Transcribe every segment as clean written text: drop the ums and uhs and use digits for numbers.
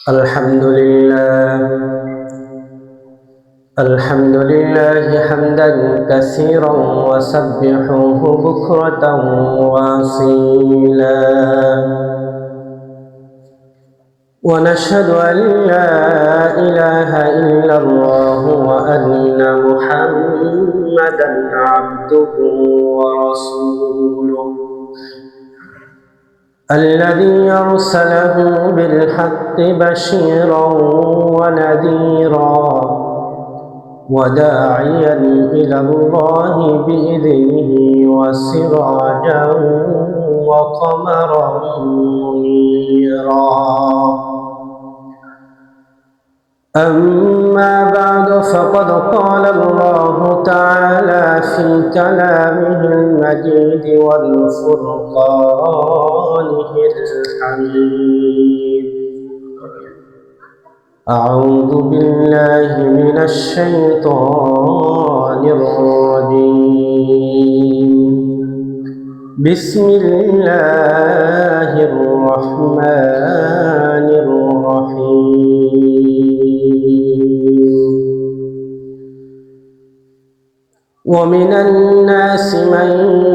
الحمد لله حمدا كثيرا وسبحوه بكرة وأصيلا ونشهد أن لا إله إلا الله وأن محمدا عبده ورسوله الذي أرسله بالحق بشيرا ونذيرا وداعيا إلى الله بإذنه وسراجا وقمرا منيرا أما بعد فقد قال الله تعالى في كلامه المجيد والفرقانه الحميد أعوذ بالله من الشيطان الرجيم بسم الله الرحمن الرحيم ومن الناس من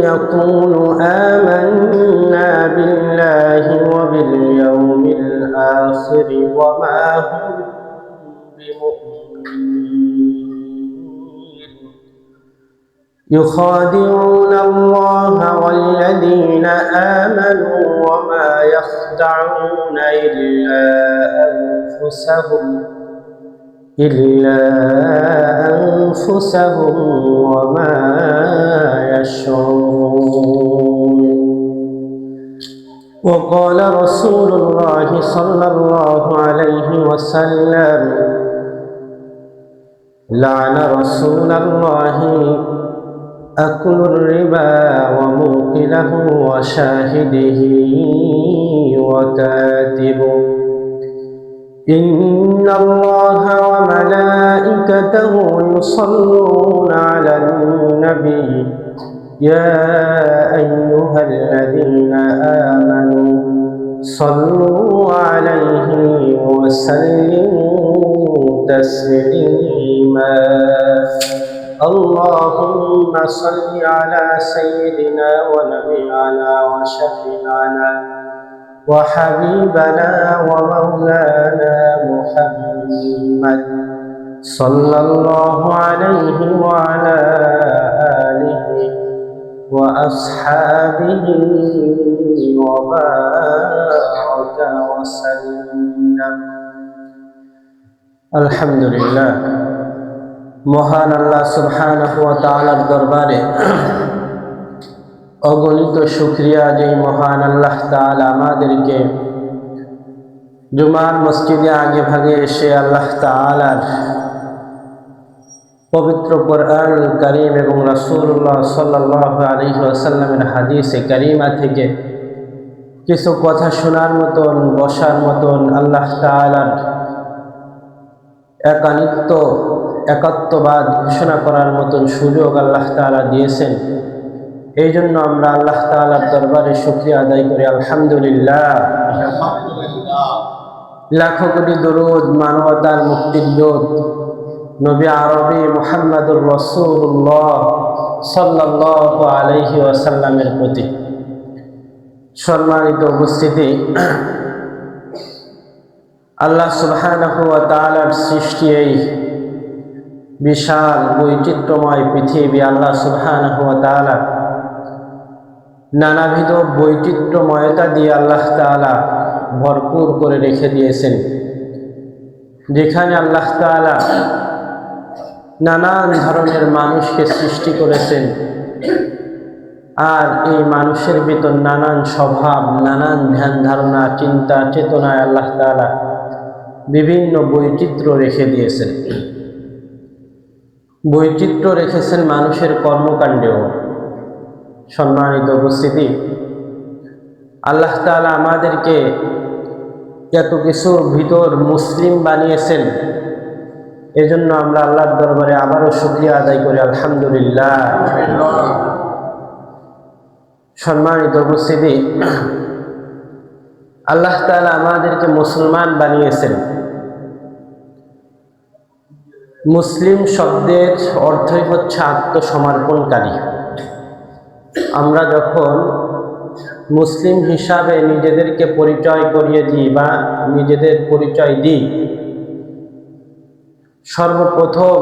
يقول آمنا بالله وباليوم الآخر وما هم بمؤمنين يخادعون الله والذين آمنوا وما يخدعون إلا أنفسهم وما يشعرون وقال رسول الله صلى الله عليه وسلم لعن رسول الله أكل الربا وموكله وشاهده وكاتبه إن الله وملائكته يصلون على النبي يا أيها الذين آمنوا صلوا عليه وسلموا تسليما اللهم صل على سيدنا ونبينا وشفيعنا وحبيبنا ومولانا محمد صلى الله عليه وعلى آله وأصحابه وبارك وسلم الحمد لله মহান আল্লাহ সুবহানাহু ওয়া তাআলার দরবারে অগণিত শুকরিয়া যে মহান আল্লাহ তাআলা আমাদেরকে জুমার মসজিদে আগে ভাগে এসে আল্লাহ তাআলার পবিত্র কোরআন কারীম এবং রাসূলুল্লাহ সাল্লাল্লাহু আলাইহি ওয়াসাল্লামের হাদিসে কারীমা থেকে কিছু কথা শোনার মতন বসার মতন আল্লাহ তাআলার একাত্মবাদ ঘোষণা করার মতন সুযোগ আল্লাহ তাআলা দিয়েছেন। এই জন্য আমরা আল্লাহ তাআলার দরবারে শুকরিয়া আদায় করি আলহামদুলিল্লাহ। লাখো কোটি দরুদ মানবতার মুক্তির দূত নবী আরবি মুহাম্মদুর রাসূলুল্লাহ সাল্লাল্লাহু আলাইহি ওয়াসাল্লামের প্রতি। সম্মানিত উপস্থিতি, আল্লাহ সুবহানাহু ওয়া তাআলার সৃষ্টি এই বিশাল বৈচিত্র্যময় পৃথিবী আল্লাহ সুবহানাহু ওয়া তাআলা নানাবিধ বৈচিত্র্যময়তা দিয়ে আল্লাহ তাআলা ভরপুর করে রেখে দিয়েছেন, যেখানে আল্লাহ তাআলা নানান ধরনের মানুষকে সৃষ্টি করেছেন। আর এই মানুষের ভিতর নানান স্বভাব, নানান ধ্যান ধারণা, চিন্তা চেতনায় আল্লাহ তাআলা বিভিন্ন বৈচিত্র্য রেখে দিয়েছেন। বৈচিত্র্য রেখেছেন মানুষের কর্মকাণ্ডেও। সম্মানিত উপস্থিতি, আল্লাহ তাআলা আমাদেরকে এত কিছুর ভিতর মুসলিম বানিয়েছেন, এজন্য আমরা আল্লাহর দরবারে আবারও শুকরিয়া আদায় করি আলহামদুলিল্লাহ। সম্মানিত উপস্থিতি, আল্লাহ তাআলা আমাদেরকে মুসলমান বানিয়েছেন। মুসলিম শব্দের অর্থই হচ্ছে আত্মসমর্পণকারী। আমরা যখন মুসলিম হিসাবে নিজেদেরকে পরিচয় করিয়ে দিই বা নিজেদের পরিচয় দিই, সর্বপ্রথম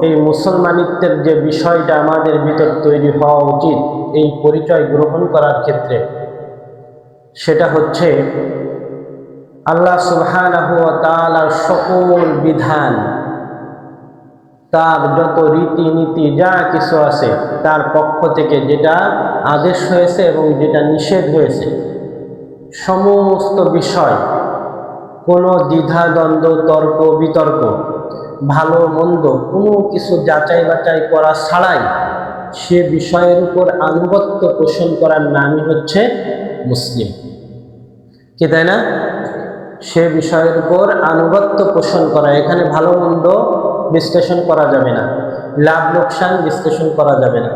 এই মুসলমানিত্বের যে বিষয়টা আমাদের ভিতর তৈরি হওয়া উচিত এই পরিচয় গ্রহণ করার ক্ষেত্রে, সেটা হচ্ছে আল্লাহ সুবহানাহু ওয়া তাআলার সকল বিধান, তার যত রীতিনীতি যা কিছু আছে তার পক্ষ থেকে যেটা আদেশ হয়েছে এবং যেটা নিষেধ হয়েছে, সমস্ত বিষয় কোনো দ্বিধাদ্বন্দ্ব, তর্ক বিতর্ক, ভালো মন্দ কোনো কিছু যাচাই বাছাই করা ছাড়াই সে বিষয়ের উপর আনুগত্য পোষণ করার নামই হচ্ছে মুসলিম। কি তাই না? সে বিষয়ের উপর আনুগত্য পোষণ করা, এখানে ভালো মন্দ বিশ্লেষণ করা যাবে না, লাভ লোকসান বিশ্লেষণ করা যাবে না,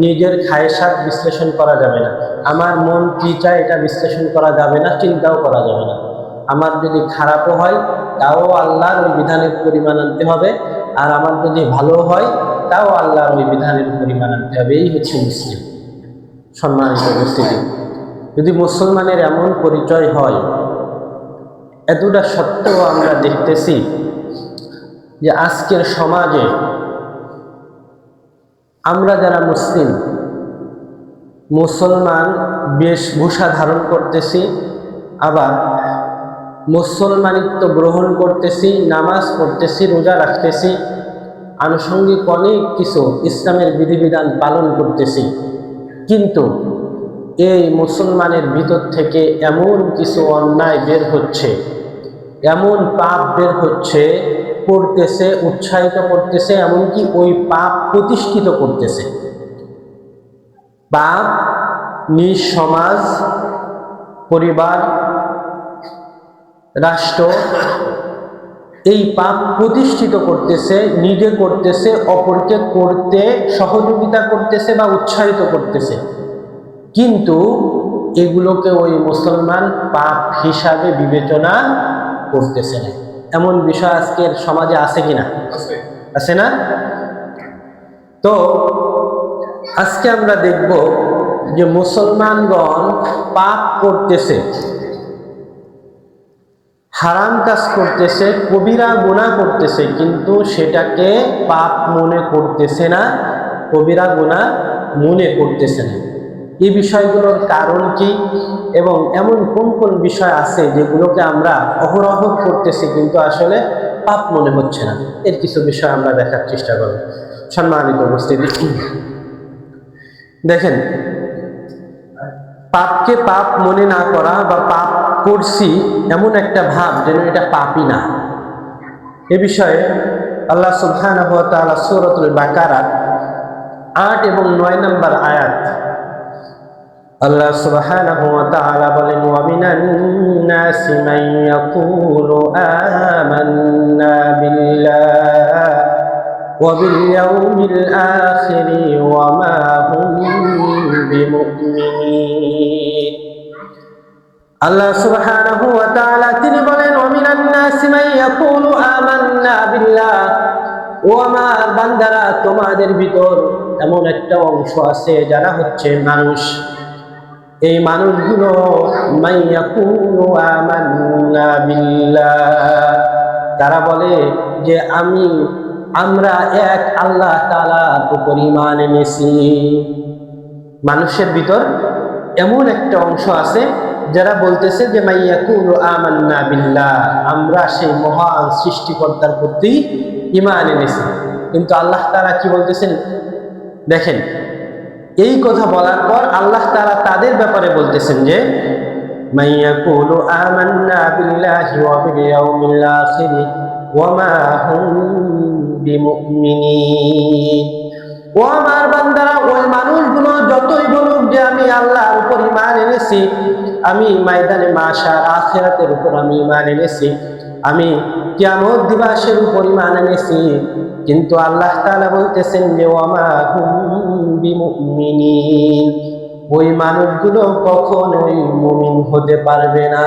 নিজের খায়সাত বিশ্লেষণ করা যাবে না, আমার মন কি চায় এটা বিশ্লেষণ করা যাবে না, চিন্তাও করা যাবে না। আমার যদি খারাপও হয় তাও আল্লাহর ওই বিধানের পরিমাণ আনতে হবে, আর আমার যদি ভালো হয় তাও আল্লাহর ওই বিধানের পরিমাণ আনতে হবে। এই হচ্ছে মুসলিম। সম্মানিত উপস্থিতি, যদি মুসলমানের এমন পরিচয় হয়, এতটা সত্ত্বেও আমরা দেখতেছি যে আজকের সমাজে আমরা যারা মুসলমান বেশভূষা ধারণ করতেছি, আবার মুসলমানিত্ব গ্রহণ করতেছি, নামাজ পড়তেছি, রোজা রাখতেছি, আনুষঙ্গিক অনেক কিছু ইসলামের বিধিবিধান পালন করতেছি, কিন্তু এই মুসলমানের ভিতর থেকে এমন কিছু অন্যায় বের হচ্ছে, এমন পাপ বের হচ্ছে, করতেছে, উৎসাহিত করতেছে, এমনকি ওই পাপ প্রতিষ্ঠিত করতেছে। পাপ নিজ সমাজ, পরিবার, রাষ্ট্র এই পাপ প্রতিষ্ঠিত করতেছে, নিজে করতেছে, অপরকে করতে সহযোগিতা করতেছে বা উৎসাহিত করতেছে, কিন্তু এগুলোকে ওই মুসলমান পাপ হিসাবে বিবেচনা করতেছে না। এমন বিষয় আজকের সমাজে আছে কিনা? আছে না? তো আজকে আমরা দেখব যে মুসলমানগণ পাপ করতেছে, হারাম কাজ করতেছে, কবিরা গুনাহ করতেছে, কিন্তু সেটাকে পাপ মনে করতেছে না, কবিরা গুনাহ মনে করতেছে না। এই বিষয়গুলোর কারণ কি এবং এমন কোন কোন বিষয় আছে যেগুলোকে আমরা অহরহ করতেছি কিন্তু আসলে পাপ মনে হচ্ছে না, এর কিছু বিষয় আমরা দেখার চেষ্টা করব। সম্মানিত উপস্থিতি, দেখেন, পাপকে পাপ মনে না করা বা পাপ করছি এমন একটা ভাব যেন এটা পাপই না, এ বিষয়ে আল্লাহ সুবহানাহু ওয়া তাআলা সূরাতুল বাকারা 8 এবং 9 নম্বর আয়াত আল্লাহ সুবহানাহু ওয়া তাআলা বলেন, ওয়া মিনান নাসি মান ইয়াকুলু আমান্না বিল্লাহি ওয়া বিল ইয়াউমিল আখিরি ওয়া মা হুম বিমুমিনিন। আল্লাহ সুবহানাহু ওয়া তাআলা তিনি বলেন, ওয়া মিনান নাসি মান ইয়াকুলু আমান্না বিল্লাহ, ও আমার বান্দারা, তোমাদের ভিতর এমন একটা অংশ আছে যারা হচ্ছে মানুষ, এই মানুষগুলো মাইয়াকুলু আমান্না বিল্লাহ, তারা বলে যে আমরা এক আল্লাহ তাআলার উপর ঈমান এনেছি। মানুষের ভিতর এমন একটা অংশ আছে যারা বলতেছে যে মাইয়াকুলু আমান্না বিল্লাহ, আমরা সেই মহান সৃষ্টিকর্তার প্রতি ঈমান এনেছি। কিন্তু আল্লাহ তাআলা কি বলতেছেন দেখেন, এই কথা বলার পর আল্লাহ তাআলা তাদের ব্যাপারে বলতেছেন যে মাইয়াকুলু আমান্না বিল্লাহি ওয়া বিল ইয়াউমিল আখিরি ওয়া মা হুম বিমুমিনিন। ও আমার বান্দারা, ওই মানুষগুলো যতই বলুক যে আমি আল্লাহর উপর ঈমান এনেছি, আমি ময়দানে মাশার আখিরাতের উপর আমি ঈমান এনেছি, আমি কিয়ামত দিবসের উপর ঈমান এনেছি, কিন্তু আল্লাহ তাআলা বলতেছেন যে ওয়া মা হুম বিমুমিনিন, ওই মানুষগুলো কখনোই মুমিন হতে পারবে না।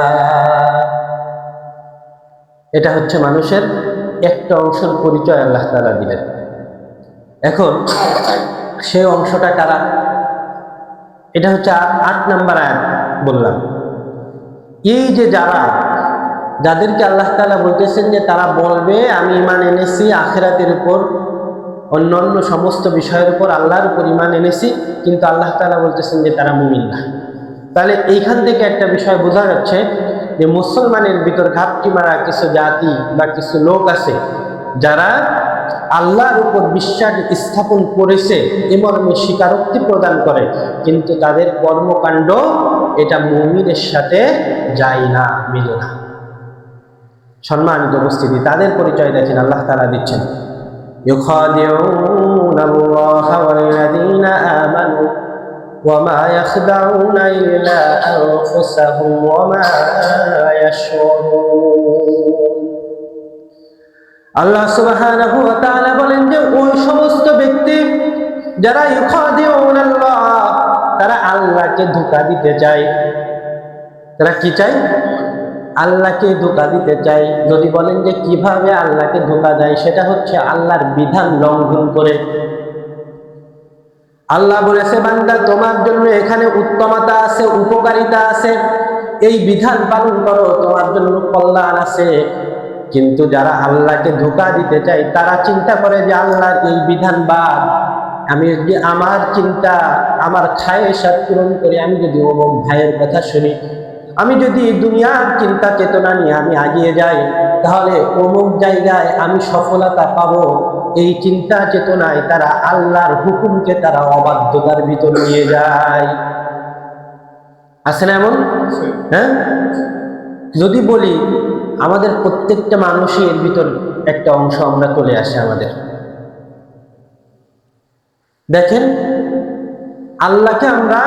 এটা হচ্ছে মানুষের একটা অংশের পরিচয় আল্লাহ তাআলা দিলেন। এখন সেই অংশটা কারা? এটা হচ্ছে 8 নম্বর আয়াত বললাম। এই যে যাদেরকে আল্লাহ তাআলা বলতেছেন যে তারা বলবে আমি ঈমান এনেছি আখিরাতের উপর, অন্যান্য সমস্ত বিষয়ের উপর আল্লাহর উপর ঈমান এনেছি, কিন্তু আল্লাহ তাআলা বলতেছেন যে তারা মুমিন না। তাহলে এইখান থেকে একটা বিষয় বোঝা যাচ্ছে যে মুসলমানের ভিতর ঘাপটি মারা কিছু জাতি বা কিছু লোক আছে যারা আল্লাহর উপর বিশ্বাস স্থাপন করেছে, এমর্মে স্বীকারোক্তি প্রদান করে, কিন্তু তাদের কর্মকাণ্ড এটা মুমিনের সাথে যায় না, মিলে না। সম্মানিত উপস্থিতি, তাদের পরিচয় দেখেন আল্লাহ তাআলা দিচ্ছেন, ইউখাদিউনাল্লাহা ওয়াল্লাযীনা আমানু ওয়ামা ইয়াখদাউনা ইল্লা আনফুসাহুম ওয়ামা ইয়াশউরুন। আল্লাহ সুবহানাহু ওয়া তাআলা বলেন যে ওই সমস্ত ব্যক্তি যারা ইউখাদিউনাল্লাহ, তারা আল্লাহকে ধোঁকা দিতে চায়। তারা কি চায়? আল্লাহকে ধোঁকা দিতে চায়। যদি বলেন যে কিভাবে আল্লাহকে ধোঁকা দেয়, সেটা হচ্ছে আল্লাহর বিধান লঙ্ঘন করে। আল্লাহ বলেছে বান্দা তোমার জন্য এখানে উত্তমতা আছে, উপকারিতা আছে, এই বিধান পালন করো, তোমার জন্য কল্যাণ আছে। কিন্তু যারা আল্লাহকে ধোঁকা দিতে চায় তারা চিন্তা করে যে আল্লাহর এই বিধান বাদ, আমি যদি আমার চিন্তা আমার খায়েশাত পূরণ করি, আমি যদি অমুক ভাইয়ের কথা শুনি, আমি যদি দুনিয়ার চিন্তা চেতনা নিয়ে আমি এগিয়ে যাই, তাহলে অমুক জায়গায় আমি সফলতা পাবো। এই চিন্তা চেতনায় তারা আল্লাহর হুকুমকে তারা অবাধ্যতার ভিতর নিয়ে যায়। আছে না এমন? হ্যাঁ, যদি বলি আমাদের প্রত্যেকটা মানুষই এর ভিতর একটা অংশ আমরা চলে আসে আমাদের। দেখেন, আল্লাহকে আমরা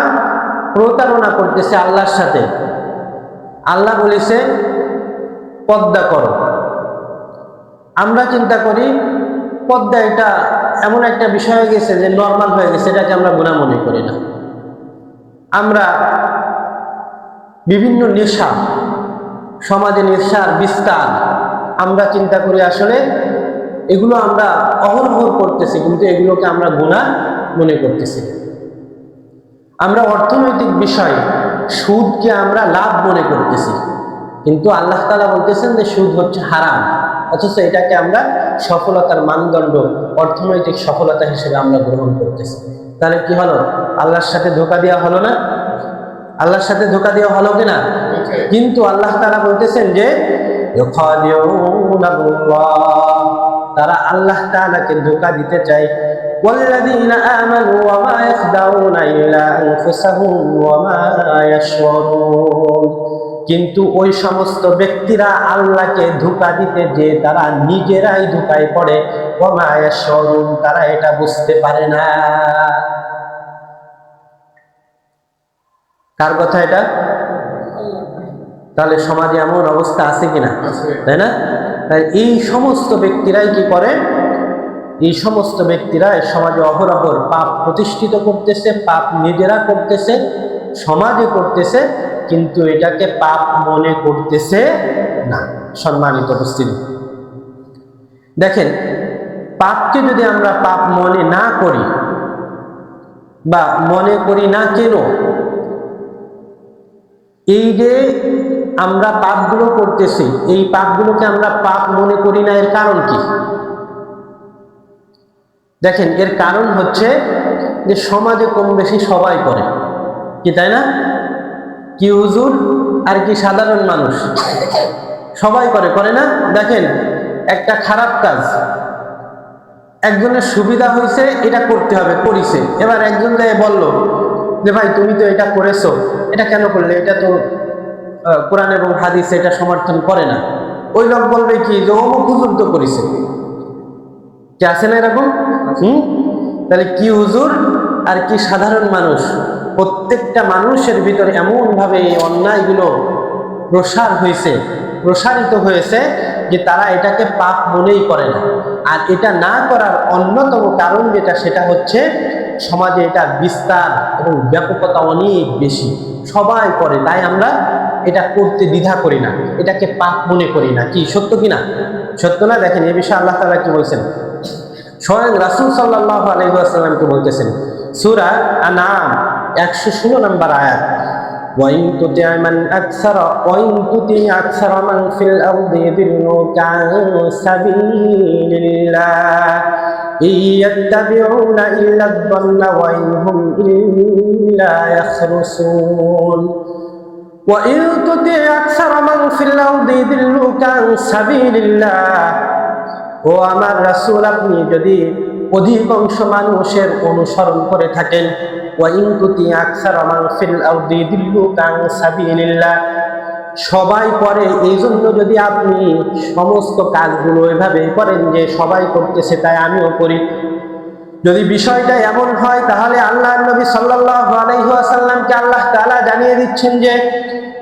প্রতারণা করতেছি আল্লাহর সাথে। আল্লাহ বলেছে পর্দা করো, আমরা চিন্তা করি পর্দা এটা এমন একটা বিষয় হয়ে গেছে যে নর্মাল হয়ে গেছে, এটাকে আমরা গুনাহ মনে করি না। আমরা বিভিন্ন নেশা, সমাজে নেশার বিস্তার, আমরা চিন্তা করি আসলে এগুলো আমরা অহরহ করতেছি, কিন্তু এগুলোকে আমরা গুনাহ মনে করতেছি। আমরা অর্থনৈতিক বিষয় সুদকে আমরা লাভ মনে করতেছি, কিন্তু আল্লাহ তাআলা বলতেছেন যে সুদ হচ্ছে হারাম, অথচ এটাকে আমরা সফলতার মানদণ্ড, অর্থনৈতিক সফলতা হিসেবে আমরা গ্রহণ করতেছি। তাহলে কি হলো? আল্লাহর সাথে ধোঁকা দেওয়া হলো না? আল্লাহর সাথে ধোঁকা দেওয়া হলো কিনা? কিন্তু আল্লাহ তাআলা বলতেছেন যে তারা আল্লাহ তাআলাকে ধোঁকা দিতে চায়। ওয়াল্লাযীনা আমানু ওয়া মা ইয়াখদাউনা ইল্লা আনফুসাহুম ওয়া মা ইয়াশউরুন। কিন্তু ওই সমস্ত ব্যক্তিরা আল্লাহকে ধোঁকা দিতে যে তারা নিজেরাই ধোঁকায় পড়ে, ওয়া মা ইয়াশউরুন, তারা এটা বুঝতে পারে না। কার কথা এটা? তাহলে সমাজে এমন অবস্থা আছে কিনা? তাই না? তাই এই সমস্ত ব্যক্তিরাই কি করে? এই সমস্ত ব্যক্তিরা সমাজে অহরহর পাপ প্রতিষ্ঠিত করতেছে, পাপ নিজেরা করতেছে, সমাজে করতেছে, কিন্তু এটাকে পাপ মনে করতেছে না। সম্মানিত উপস্থিতি, দেখেন, পাপকে যদি আমরা পাপ মনে না করি বা মনে করি না কেন, এই যে আমরা পাপগুলো করতেছি, এই পাপগুলোকে আমরা পাপ মনে করি না, এর কারণ কি? দেখেন, এর কারণ হচ্ছে যে সমাজে কম বেশি সবাই করে, কি তাই না? কি হুজুর আর কি সাধারণ মানুষ সবাই করে, করে না? দেখেন, একটা খারাপ কাজ একজনের সুবিধা হয়েছে, এটা করতে হবে, করেছে, এবার একজন যায় বলল যে ভাই তুমি তো এটা করেছো, এটা কেন করলে? এটা তো কোরআন এবং হাদিস এটা সমর্থন করে না। ওই লোক বলবে কি যে অমুক হুজুর তো করেছে। কি আছে না এরকম? তাহলে কি হুজুর আর কি সাধারণ মানুষ, প্রত্যেকটা মানুষের ভিতরে এমন ভাবে এই অন্যায়গুলো প্রসারিত হয়েছে যে তারা এটাকে পাপ মনেই করে না। আর এটা না করার অন্যতম কারণ যেটা, সেটা হচ্ছে সমাজে এটা বিস্তার এবং ব্যাপকতা অনেক বেশি, সবাই করে, তাই আমরা এটা করতে দ্বিধা করি না, এটাকে পাপ মনে করি না। কি সত্য কিনা? সত্য না? দেখেন এই বিষয়ে আল্লাহ তাআলা কি বলছেন, স্বয়ং রাসূল সাল্লাল্লাহু আলাইহি ওয়াসাল্লামকে বলতেছেন, সূরা আনআম 116 নম্বর আয়াত, وَإِن تُطِعْ أَكْثَرَ مَنْ فِي الْأَرْضِ يُضِلُّوكَ عَنْ سَبِيلِ اللَّهِ إِن يَتَّبِعُونَ إِلَّا الظَّنَّ وَإِنْ هُمْ إِلَّا يَخْرُصُونَ وَإِن تُطِعْ أَكْثَرَ مَنْ فِي الْأَرْضِ يُضِلُّوكَ عَنْ سَبِيلِ اللَّهِ, ও আমার রাসূল, আপনি যদি অধিকাংশ মানুষের অনুসরণ করে থাকেন, ওয়াইন তুতি আকসারা মান ফিল আরদি দিল্লুকা আন সাবিলিল্লাহ, সবাই করে এই জন্য যদি আপনি সমস্ত কাজগুলো এভাবে করেন যে সবাই করতেছে তাই আমিও করি, যদি বিষয়টা এমন হয় তাহলে আল্লাহর নবী সাল্লাল্লাহু আলাইহি ওয়াসাল্লামকে আল্লাহ তাআলা জানিয়ে দিচ্ছেন যে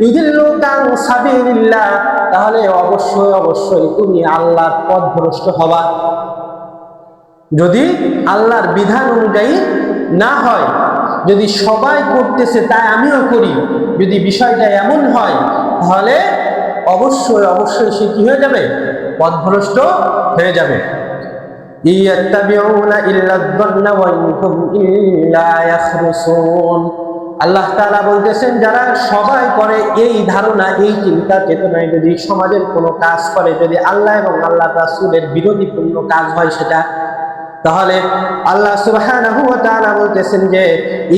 ইউদিল্লুকা আন সাবিলিল্লাহ, তাহলে অবশ্যই অবশ্যই তুমি আল্লাহর পথভ্রষ্ট হবা। যদি আল্লাহর বিধান অনুযায়ী না হয়, যদি সবাই করতেছে তাই আমিও করি, যদি বিষয়টা এমন হয় তাহলে অবশ্যই অবশ্যই সে কি হয়ে যাবে? পথভ্রষ্ট হয়ে যাবে। ইয়াত্তাবিউনা ইল্লা আয-যন্না ওয়া ইনহুম ইল্লা ইয়াখরুসুন, আল্লাহ তাআলা বলতেছেন যারা সবাই করে এই ধারণা, এই চিন্তা চেতনায় যদি সমাজের কোনো কাজ করে, যদি আল্লাহ এবং আল্লাহ রাসূলের বিরোধীপূর্ণ কাজ হয় সেটা, তাহলে আল্লাহ সুবহানাহু ওয়া তাআলা বলতেছেন যে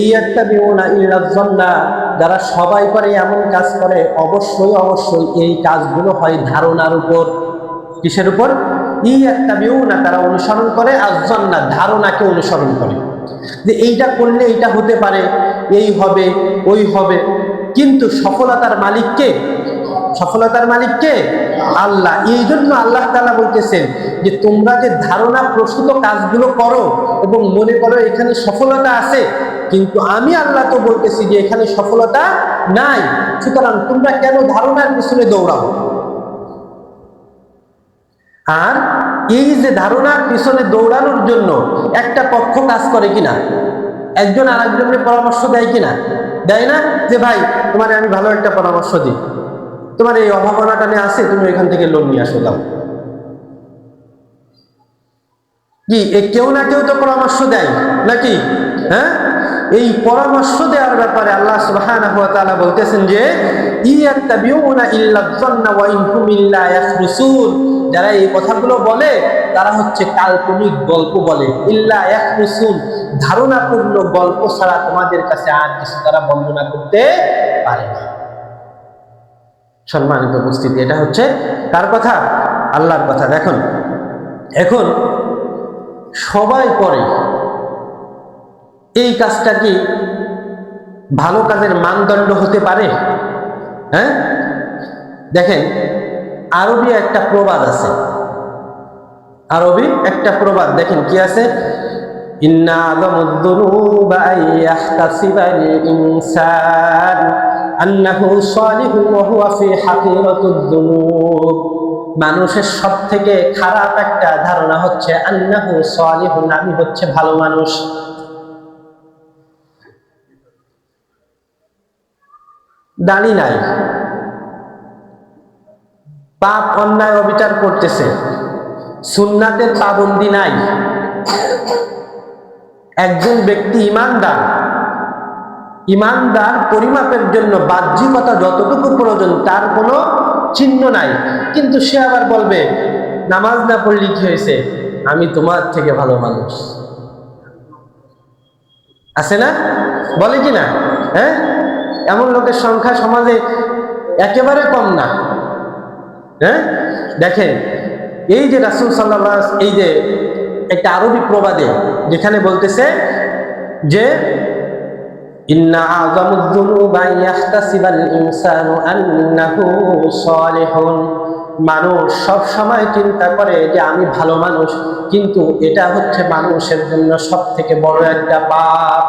ইয়াত্তাবিউনা ইল্লা আয-যন্না, যারা সবাই করে এমন কাজ করে অবশ্যই অবশ্যই এই কাজগুলো হয় ধারণার উপর। কিসের উপর? ইয়াত্তাবিউনা, তারা অনুসরণ করে, আয-যন্না, ধারণাকে অনুসরণ করে যে এইটা করলে এইটা হতে পারে, এই হবে, ওই হবে, কিন্তু সফলতার মালিক কে? সফলতার মালিক কে? আল্লাহ। এই জন্য আল্লাহ তাআলা বলতেছেন যে তোমরা যে ধারণা প্রসূত কাজগুলো করো এবং মনে করো এখানে সফলতা আছে, কিন্তু আমি আল্লাহ তো বলতেছি যে এখানে সফলতা নাই, সুতরাং তোমরা কেন ধারণার পিছনে দৌড়াও? আর এই যে ধারণার পিছনে দৌড়ানোর জন্য একটা পক্ষ কাজ করে কিনা, একজন আরেকজনের পরামর্শ দেয় কিনা? দেয় না? যে ভাই তোমার আমি ভালো একটা পরামর্শ দিই, তোমার এই অভাবনাটা নিয়ে আছে, তুমি এখান থেকে লোন নিয়ে আসো, দাও। কি কেউ না কেউ তো পরামর্শ দেয় নাকি? হ্যাঁ, এই পরামর্শ দেওয়ার ব্যাপারে আল্লাহ সুবহানাহু ওয়া তাআলা বলতেছেন যে ইয়াত্তাবিউনা ইল্লা আয-যন্না ওয়া ইনহুম ইল্লা ইয়াখরুসুন, যারা এই কথাগুলো বলে তারা হচ্ছে কাল্পনিক গল্প বলে, ইল্লা ইয়াখরুসুন, ধারণাপূর্ণ গল্প ছাড়া তোমাদের কাছে আর কিছু তারা বর্ণনা করতে পারে না। সম্মানিত উপস্থিতি, এটা হচ্ছে কার কথা? আল্লাহর কথা। দেখুন এখন সবাই করে এই কাজটা কি ভালো কাজের মানদণ্ড হতে পারে? হ্যাঁ, দেখেন আরবি একটা প্রবাদ আছে, আরবি একটা প্রবাদ, দেখেন কি আছে, ইন্না আযামুদ-দুনুবা আইয়াহতাসিবাল ইনসান আন্নাহু সালিহুন ওয়া হুয়া ফি হাকিরাতুদ-দুনুব, মানুষের সবথেকে খারাপ একটা ধারণা হচ্ছে আন্নাহু সালিহুন, আমি হচ্ছে ভালো মানুষ। দাড়ি নাই, পাপ অন্যায় অবিচার করতেছে, সুন্নাতের পাবন্দি নাই, একজন ব্যক্তি ইমানদার, ইমানদার পরিমাপের জন্য বাহ্যিকতা যতটুকু প্রয়োজন তার কোনো চিহ্ন নাই, কিন্তু সে আবার বলবে নামাজ না পড়লে কি হয়েছে, আমি তোমার থেকে ভালো মানুষ। আছে না? বলে কি না? হ্যাঁ, এমন লোকের সংখ্যা সমাজে একেবারে কম না। হ্যাঁ, দেখেন এই যে রাসূল সাল্লাল্লাহু আলাইহি ওয়াসাল্লাম, এই যে একটা আরবি প্রবাদে যেখানে বলতেছে যে ইন্না আযামুদ-দুনুবা ইয়াহতাসিবাল ইনসানু আন্নাহু সালিহুন, মানুষ সব সময় চিন্তা করে যে আমি ভালো মানুষ, কিন্তু এটা হচ্ছে মানুষের জন্য সবথেকে বড় একটা পাপ,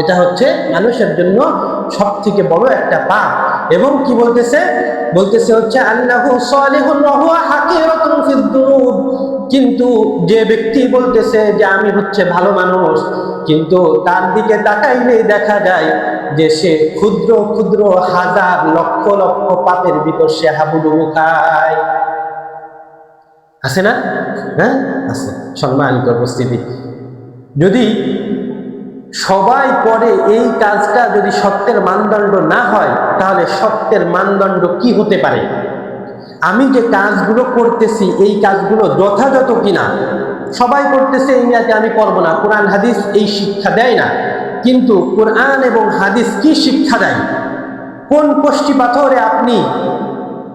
এটা হচ্ছে মানুষের জন্য সবথেকে বড় একটা পাপ। এবং কি বলতেছে? বলতেছে হচ্ছে আন্নাহু সালিহুন ওয়া হুয়া হাকিরাতুন ফিদ-দুনুব, কিন্তু যে ব্যক্তি বলতেছে যে আমি হচ্ছে ভালো মানুষ, কিন্তু তার দিকে তাকাইলে দেখা যায় যে সে ক্ষুদ্র ক্ষুদ্র হাজার লক্ষ লক্ষ পাপের ভিতর সে হাবুডুবু খায়। আছে না? হ্যাঁ আছে। সম্মানিত উপস্থিতি, যদি সবাই করে এই কাজটা যদি সত্যের মানদণ্ড না হয়, তাহলে সত্যের মানদণ্ড কি হতে পারে? আমি যে কাজগুলো করতেছি এই কাজগুলো যথাযথ কিনা? সবাই করতেছে এই নিয়ে আমি করবো না, কোরআন হাদিস এই শিক্ষা দেয় না। কিন্তু কোরআন এবং হাদিস কি শিক্ষা দেয়? কোন কষ্টি পাথরে আপনি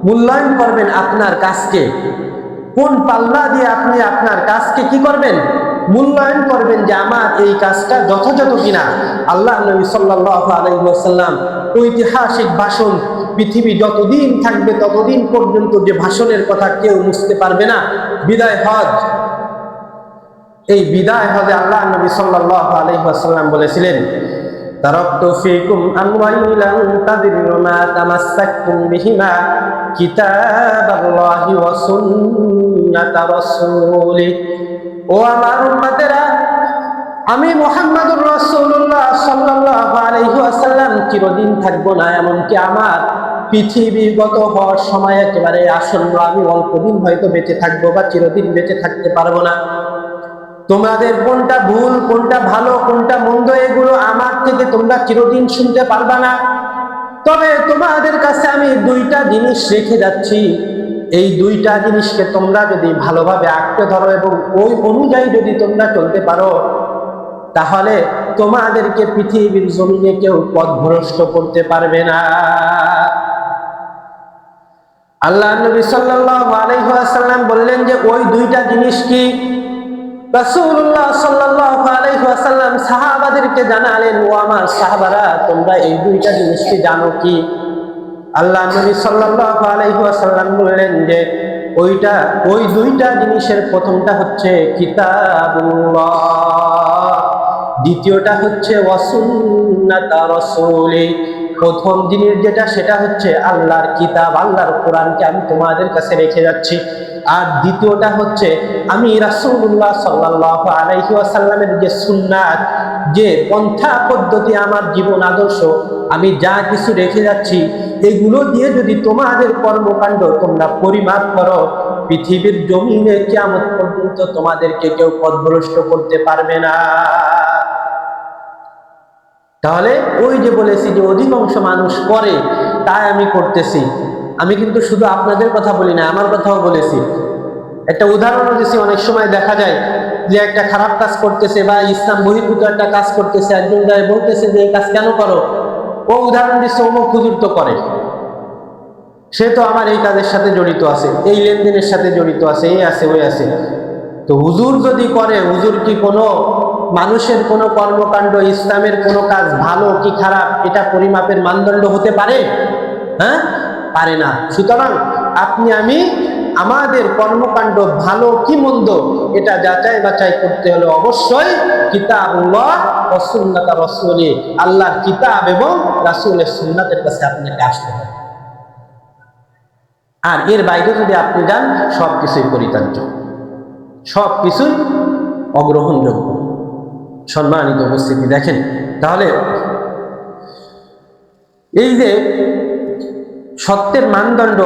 মূল্যায়ন করবেন আপনার কাজকে? কোন পাল্লা দিয়ে আপনি আপনার কাজকে কি করবেন? মূল্যায়ন করবেন যে আমার এই কাজটা যথাযথ কিনা। আল্লাহ নবী সাল্লাল্লাহু আলাইহি ওয়াসাল্লাম ঐতিহাসিক ভাষণ, পৃথিবী যতদিন থাকবে ততদিন পর্যন্ত যে ভাষণের কথা কেউ মুছতে পারবে না, বিদায় হজ। এই বিদায় হজে আল্লাহ নবী সাল্লাল্লাহু আলাইহি ওয়াসাল্লাম বলেছিলেন, তারাকতু ফীকুম আমরাইন লান তাদিল্লু মা তামাসসাকতুম বিহিমা কিতাবাল্লাহি ওয়া সুন্নাতা রাসূলি। ও আমার উম্মতেরা, আমি মুহাম্মদুর রাসূলুল্লাহ সাল্লাল্লাহু আলাইহি ওয়াসাল্লাম চিরদিন থাকবো না, এমনকি আমার পৃথিবীগত হওয়ার সময় একেবারে আসন্ন, আমি অল্প দিন হয়তো বেঁচে থাকবো বা চিরদিন বেঁচে থাকতে পারবো না। তোমাদের কোনটা ভুল, কোনটা ভালো, কোনটা মন্দ, এগুলো আমার থেকে তোমরা চিরদিন শুনতে পারবা না। তবে তোমাদের কাছে আমি দুইটা জিনিস রেখে যাচ্ছি। এই দুইটা জিনিসকে তোমরা যদি ভালোভাবে আঁকড়ে ধরো এবং ওই অনুযায়ী যদি তোমরা চলতে পারো, তাহলে তোমাদেরকে পৃথিবীর জমিনে কেউ পথভ্রষ্ট করতে পারবে না। আল্লাহ নবী সাল্লাল্লাহু আলাইহি ওয়াসাল্লাম বললেন যে ওই দুইটা জিনিস কি? রাসূলুল্লাহ সাল্লাল্লাহু আলাইহি ওয়াসাল্লাম সাহাবাদেরকে জানালেন, ও আমার সাহাবারা, তোমরা এই দুইটা জিনিস কি জানো কি? আল্লাহ নবী সাল্লাল্লাহু আলাইহি ওয়াসাল্লাম বললেন যে ওই দুইটা জিনিসের প্রথমটা হচ্ছে কিতাবুল্লাহ, দ্বিতীয়টা হচ্ছে ওয়া সুন্নাতা রাসূলি। প্রথম জিনিস যেটা সেটা হচ্ছে আল্লাহর কিতাব, আল্লাহর কোরআনকে আমি তোমাদের কাছে রেখে যাচ্ছি। আর দ্বিতীয়টা হচ্ছে আমি রাসূলুল্লাহ সাল্লাল্লাহু আলাইহি ওয়াসাল্লামের যে সুন্নাত, যে পন্থা পদ্ধতি, আমার জীবন আদর্শ, আমি যা কিছু রেখে যাচ্ছি, এগুলো দিয়ে যদি তোমাদের কর্মকাণ্ড তোমরা পরিমাপ করো, পৃথিবীর জমিনে কিয়ামত পর্যন্ত তোমাদেরকে কেউ পথভ্রষ্ট করতে পারবে না। তাহলে ওই যে বলেছি যে অধিকাংশ মানুষ করে, তাই আমি করতেছি। আমি কিন্তু শুধু আপনাদের কথা বলি না, আমার কথাও বলেছি। একটা উদাহরণ দিয়েছি, অনেক সময় দেখা যায় যে একটা খারাপ কাজ করতেছে বা ইসলাম বহির্ভূত একটা কাজ করতেছে, একজন যায় বলতেছে যে এই কাজ কেন করো? ও উদাহরণ দিচ্ছে অমুক হুজুর তো করে, সে তো আমার এই কাজের সাথে জড়িত আছে, এই লেনদেনের সাথে জড়িত আছে, এই আছে ওই আছে। তো হুজুর যদি করে, হুজুর কি কোনো মানুষের কোনো কর্মকাণ্ড, ইসলামের কোনো কাজ ভালো কি খারাপ, এটা পরিমাপের মানদণ্ড হতে পারে? হ্যাঁ, পারে না। সুতরাং আপনি আমি আমাদের কর্মকাণ্ড ভালো কি মন্দ, এটা যাচাই বাছাই করতে হলে অবশ্যই কিতাবুল্লাহ ওয়া সুন্নাত রাসূলি, আল্লাহর কিতাব এবং রাসূলের সুন্নাতের কাছে আপনাকে আসতে হবে। আর এর বাইরে যদি আপনি যান, সবকিছুই পরিত্যাজ্য, সবকিছুই অগ্রহণযোগ্য। সম্মানিত উপস্থিতি, দেখেন তাহলে এই যে সত্যের মানদণ্ড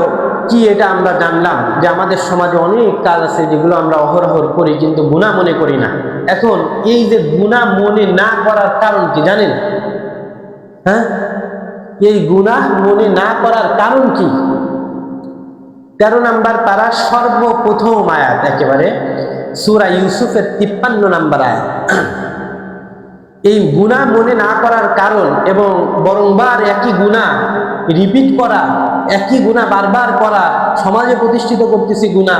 কি, এটা আমরা জানলাম যে আমাদের সমাজে অনেক কাজ আছে যেগুলো আমরা অহরহ করি কিন্তু গুনাহ মনে করি না। এখন এই যে গুনাহ মনে না করার কারণ কি জানেন? হ্যাঁ, এই গুনাহ মনে না করার কারণ কি? 13 নম্বর পারা সর্বপ্রথম আয়াত, একেবারে সূরা ইউসুফের 53 নম্বর আয়াত। এই গুনাহ মনে না করার কারণ, এবং বরংবার একই গুনাহ রিপিট করা, একই গুনাহ বারবার করা, সমাজে প্রতিষ্ঠিত করতেছি গুনাহ,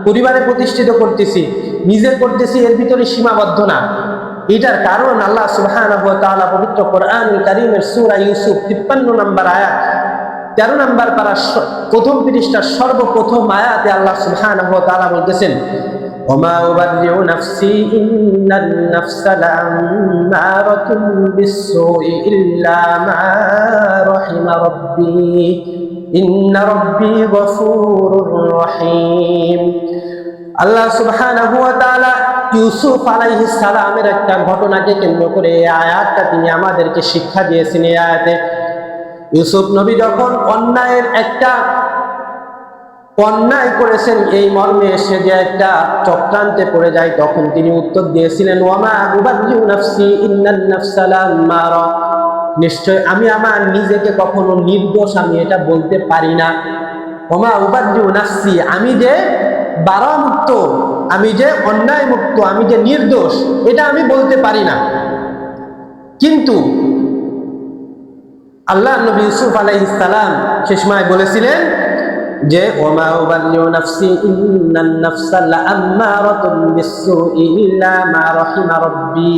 পরিবারে প্রতিষ্ঠিত করতেছি, নিজে করতেছি, এর ভিতরে সীমাবদ্ধ না। এটার কারণ আল্লাহ সুবহানাহু ওয়া তাআলা পবিত্র কোরআনুল কারীমের সূরা ইউসুফ 53 নম্বর আয়াত, 13 নম্বর পারা প্রথম পৃষ্ঠার সর্বপ্রথম আয়াতে আল্লাহ সুবহানাহু ওয়া তাআলা বলতেছেন, ওমা উবাররিউ নাফসি ইন্নান নাফসা লাআম্মারাতুন বিসসুই ইল্লা মা রাহিমা রাব্বি ইন্না রাব্বি গফুরুর রহিম। আল্লাহ সুবহানাহু ওয়া তাআলা ইউসুফ আলাইহিস সালামের একটা ঘটনাকে কেন্দ্র করে এই আয়াতটা তিনি আমাদেরকে শিক্ষা দিয়েছেন। এই আয়াতে ইউসুফ নবী যখন অন্যায় করেছেন, এই মর্মে এসে যে একটা চক্রান্তে পড়ে যায়, তখন তিনি উত্তর দিয়েছিলেন, ওয়ামা উবাদদিউ নাফসি ইন্নান নাফসা লাম্মারা, নিশ্চয় আমি আমার নিজেকে কখনো নির্দোষ আমি এটা বলতে পারি না। ওমা উবাদদিউ নাফসি, আমি যে বারামুক্ত, আমি যে অন্যায় মুক্ত, আমি যে নির্দোষ, এটা আমি বলতে পারি না। কিন্তু আল্লাহ নবী ইউসুফ আলাইহিস সালাম সে সময় বলেছিলেন যে ওমা উবাদদিউ নাফসি ইন্নান নাফসা লাআম্মারাতুন বিসসুই ইল্লা মা রাহিমা রাব্বি,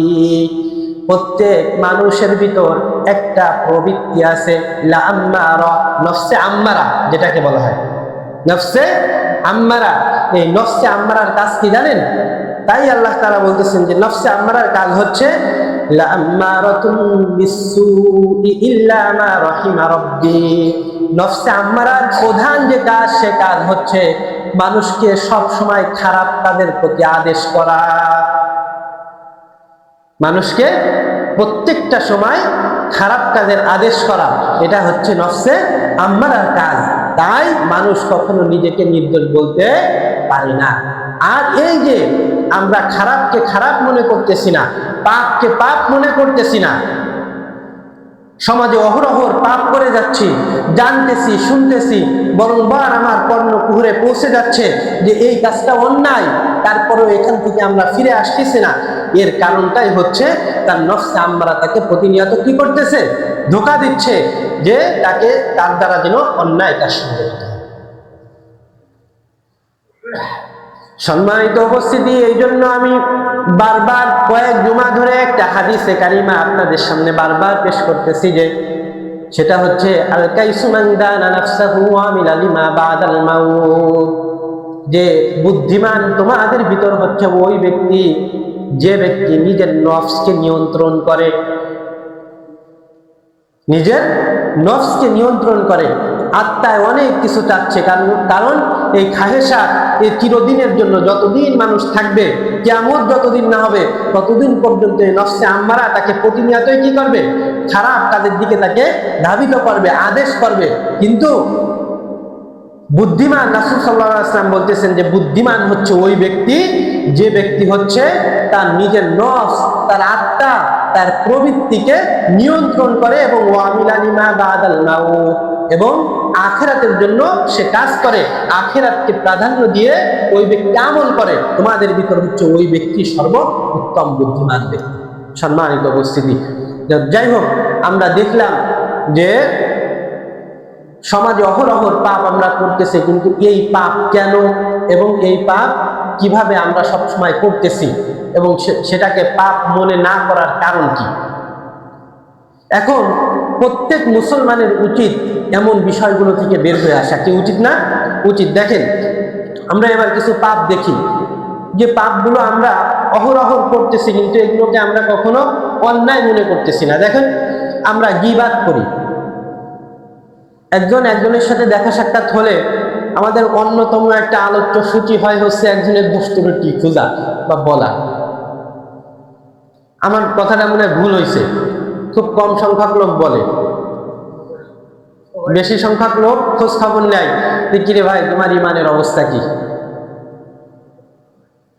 প্রত্যেক মানুষের ভিতর একটা প্রবৃত্তি আছে, লাআম্মারা, নফসে আম্মারা যেটাকে বলা হয়, নফসে আম্মারা। এই নফসে আম্মারার কাজ কি জানেন? তাই আল্লাহ তাআলা বলতেছেন যে নফসে আম্মারার কাজ হচ্ছে লাআম্মারাতুন বিসসুই ইল্লা মা রাহিমা রাব্বি, নফসে আম্মারার প্রধান যে কাজ, সে কাজ হচ্ছে মানুষকে সব সময় খারাপ কাজের প্রতি আদেশ করা, মানুষকে প্রত্যেকটা সময় খারাপ কাজের আদেশ করা, এটা হচ্ছে নফসে আম্মারার কাজ। তাই মানুষ কখনো নিজেকে নির্দোষ বলতে পারে না। আর এই যে আমরা খারাপকে খারাপ মনে করতেছি না, পাপকে পাপ মনে করতেছি না, সমাজে অহরহর পাপ করে যাচ্ছি, জানতেছি শুনতেছি, বরং বার আমার কর্ণকুহরে পৌঁছে যাচ্ছে যে এই কাজটা অন্যায়, তারপরেও এখান থেকে আমরা ফিরে আসতেছি না। এর কারণটাই হচ্ছে তার নফসে আম্মারা তাকে প্রতিনিয়ত কি করতেছে? ধোঁকা দিচ্ছে যে তার দ্বারা যেন অন্যায় কাজ সংঘটিত হয়। সম্মানিত উপস্থিতি, এই জন্য আমি বারবার কয়েক জুমা ধরে একটা হাদিসে কারিমা আপনাদের সামনে বারবার পেশ করতেছি, যে সেটা হচ্ছে আল কাইসু মান দানা নাফসাহু ওয়া আমিলা লিমা বাদাল মাউত, যে বুদ্ধিমান তোমাদের ভিতর হচ্ছে ওই ব্যক্তি যে ব্যক্তি নিজের নফসকে নিয়ন্ত্রণ করে, নিজের নফসকে নিয়ন্ত্রণ করে, আত্মায় অনেক কিছু চাচ্ছে, কারণ এই খাহেশা এই চিরদিনের জন্য, যতদিন মানুষ থাকবে, কিয়ামত যতদিন না হবে ততদিন পর্যন্ত এই নফসে আম্মারা তাকে প্রতিনিয়তই কি করবে? খারাপ কাজের দিকে তাকে ধাবিত করবে, আদেশ করবে। কিন্তু বুদ্ধিমান, রাসূল সাল্লাল্লাহু আলাইহি ওয়াসাল্লাম বলতেছেন যে বুদ্ধিমান হচ্ছে ওই ব্যক্তি যে ব্যক্তি হচ্ছে তার নিজের নফস, তার আত্মা, তার প্রবৃত্তিকে নিয়ন্ত্রণ করে এবং ওয়ামিলা লিমা বাদাল মাউত, এবং আখিরাতের জন্য সে কাজ করে, আখিরাতকে প্রাধান্য দিয়ে ওই ব্যক্তি আমল করে। তোমাদের ভিতর হচ্ছে ওই ব্যক্তি সর্বোত্তম বুদ্ধিমান ব্যক্তি। সম্মানিত উপস্থিতি, যাই হোক, আমরা দেখলাম যে সমাজে অহরহর পাপ আমরা করতেছি, কিন্তু এই পাপ কেন এবং এই পাপ কিভাবে আমরা সবসময় করতেছি এবং সেটাকে পাপ মনে না করার কারণ কি? এখন প্রত্যেক মুসলমানের উচিত এমন বিষয়গুলো থেকে বের হয়ে আসা, কি উচিত না? উচিত। দেখেন, আমরা এবার কিছু পাপ দেখি, যে পাপগুলো আমরা অহরহর করতেছি, কিন্তু এগুলোকে আমরা কখনো অন্যায় মনে করতেছি না। দেখেন, আমরা গীবাত করি, একজনের সাথে দেখা সাক্ষাৎ হলে আমাদের অন্যতম একটা আলোচ্য সূচি হচ্ছে একজনের দুষ্টুটি খোঁজা বা বলা। আমার কথাটা মনে ভুল হয়েছে, খুব কম সংখ্যক লোক বলে, বেশি সংখ্যক লোক খোঁজ খবর নেয় যে কিরে ভাই তোমার ইমানের অবস্থা কি।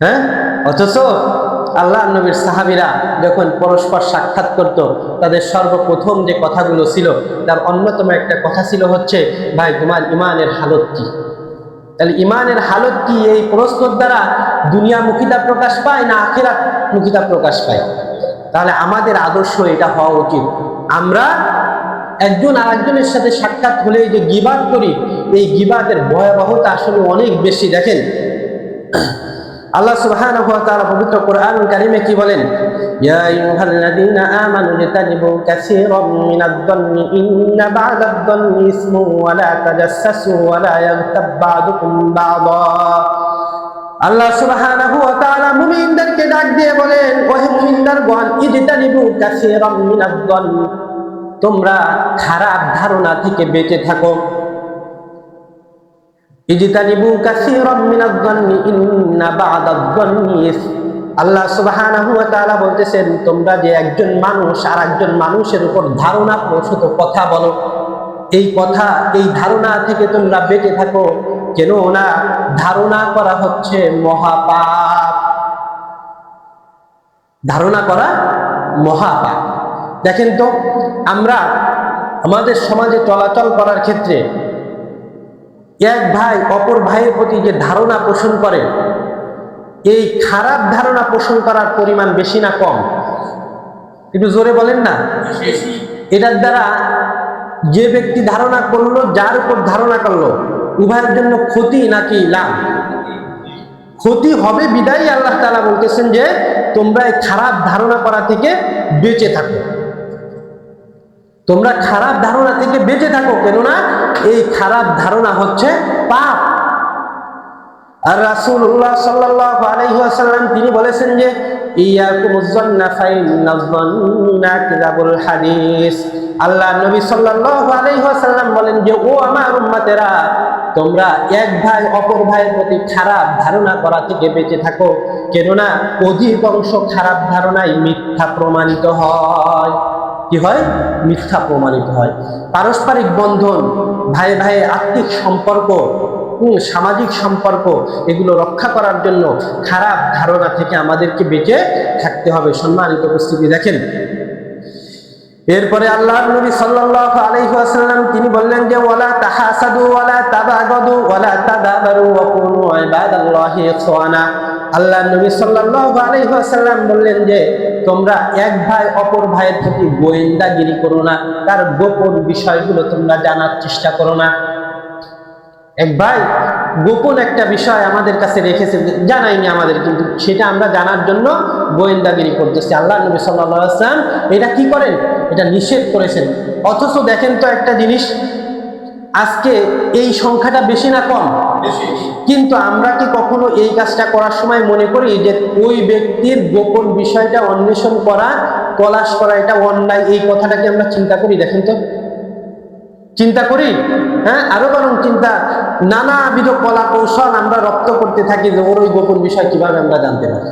হ্যাঁ, অথচ আল্লাহ নবীর সাহাবীরা যখন পরস্পর সাক্ষাৎ করত, তাদের সর্বপ্রথম যে কথাগুলো ছিল তার অন্যতম একটা কথা ছিল হচ্ছে, ভাই তোমার ইমানের হালত কি? তাহলে ইমানের হালত কি, এই প্রশ্নের দ্বারা দুনিয়া মুখিতা প্রকাশ পায় না আখিরাত মুখিতা প্রকাশ পায়? তাহলে আমাদের আদর্শ এটা হওয়া উচিত, আমরা একজন আরেকজনের সাথে সাক্ষাৎ হলে যে গীবাত করি, এই গীবাতের ভয়াবহতা আসলে অনেক বেশি। দেখেন, আল্লাহ সুবহানাহু ওয়া তাআলা পবিত্র কোরআনুল কারীমে কি বলেন? ইয়া আইয়ুহাল্লাযীনা আমানু ইজতানিবু কাসীরাম মিনাদ-দন্নি ইন্না বা'দাদ-দন্নি ইসমুন ওয়া লা তাজাসসাসু ওয়া লা ইয়াগতাব বা'দুকুম বা'দা। আল্লাহ সুবহানাহু ওয়া তাআলা মুমিনদেরকে ডাক দিয়ে বলেন, ওহে মুমিনগণ, ইজতানিবু কাসীরাম মিনাদ-দন্নি, তোমরা খারাপ ধারণা থেকে বেঁচে থাকো। ইজতানিবু কাসীরাম মিনাদ-দন্নি ইন্না বা'দাদ-দন্নি ইসম, আল্লাহ সুবহানাহু ওয়া তাআলা বলতেছেন, তোমরা যে একজন মানুষ আর একজন মানুষের উপর ধারণা প্রসূত কথা বলো, এই কথা, এই ধারণা থেকে তোমরা বেঁচে থাকো, কেন না ধারণা করা হচ্ছে মহাপাপ। ধারণা করা মহাপাপ। দেখেন তো, আমরা আমাদের সমাজে চলাচল করার ক্ষেত্রে এক ভাই অপর ভাইয়ের প্রতি যে ধারণা পোষণ করে, এই খারাপ ধারণা পোষণ করার পরিমাণ বেশি না কম? একটু জোরে বলেন না। এটার দ্বারা যে ব্যক্তি ধারণা করলো, যার উপর ধারণা করলো, উভয়ের জন্য ক্ষতি নাকি লাভ? ক্ষতি হবে। বিদায়ী আল্লাহ তাআলা বলতেছেন যে তোমরা এই খারাপ ধারণা করা থেকে বেঁচে থাকো, তোমরা খারাপ ধারণা থেকে বেঁচে থাকো, কেননা এই খারাপ ধারণা হচ্ছে পাপ। আর রাসূলুল্লাহ সাল্লাল্লাহু আলাইহি ওয়াসাল্লাম তিনি বলেছেন যে ইয়াকুমুজ যান্না ফাইন্নাজ যান্না কিযাবুল হাদিস। আল্লাহ নবী সাল্লাল্লাহু আলাইহি ওয়াসাল্লাম বলেন যে ও আমার উম্মতেরা, তোমরা এক ভাই অপর ভাইয়ের প্রতি খারাপ ধারণা করা থেকে বেঁচে থাকো, কেননা অধিকাংশ খারাপ ধারণাই মিথ্যা প্রমাণিত হয়। কি হয়? মিথ্যা প্রমাণিত হয়। পারস্পরিক বন্ধন, ভাই ভাই আত্মিক সম্পর্ক, সামাজিক সম্পর্ক, এগুলো রক্ষা করার জন্য খারাপ ধারণা থেকে আমাদেরকে বেঁচে থাকতে হবে। সম্মানিত উপস্থিতি, দেখেন এরপরে আল্লাহর নবী সাল্লাল্লাহু আলাইহি ওয়াসাল্লাম তিনি বললেন যে ওয়ালা তাহাসাদু ওয়ালা তাবাগাদু ওয়ালা তাদাবারু ওয়া কুনু ইবাদাল্লাহি ইখওয়ানা। আল্লাহর নবী সাল্লাল্লাহু আলাইহি ওয়াসাল্লাম বললেন যে তোমরা এক ভাই অপর ভাইয়ের প্রতি গোয়েন্দাগিরি করো না, তার গোপন বিষয়গুলো তোমরা জানার চেষ্টা করো না। এক ভাই গোপন একটা বিষয় আমাদের কাছে রেখেছে, জানাইনি আমাদের, কিন্তু সেটা আমরা জানার জন্য গোয়েন্দাগিরি করতেছি। আল্লাহ নবী সাল্লাল্লাহু আলাইহি ওয়াসাল্লাম এটা কি করেন? এটা নিষেধ করেছেন। অথচ দেখেন তো একটা জিনিস, আজকে এই সংখ্যাটা বেশি না কম? কিন্তু আমরা কি কখনো এই কাজটা করার সময় মনে করি যে ওই ব্যক্তির গোপন বিষয়টা অন্বেষণ করা, তলাশ করা এটা অন্যায়? এই কথাটা কি আমরা চিন্তা করি? দেখেন তো, চিন্তা করি? হ্যাঁ, আরো বরং চিন্তা, নানাবিধ কলা কৌশল আমরা রপ্ত করতে থাকি যে ওর ওই গোপন বিষয় কিভাবে আমরা জানতে পারি।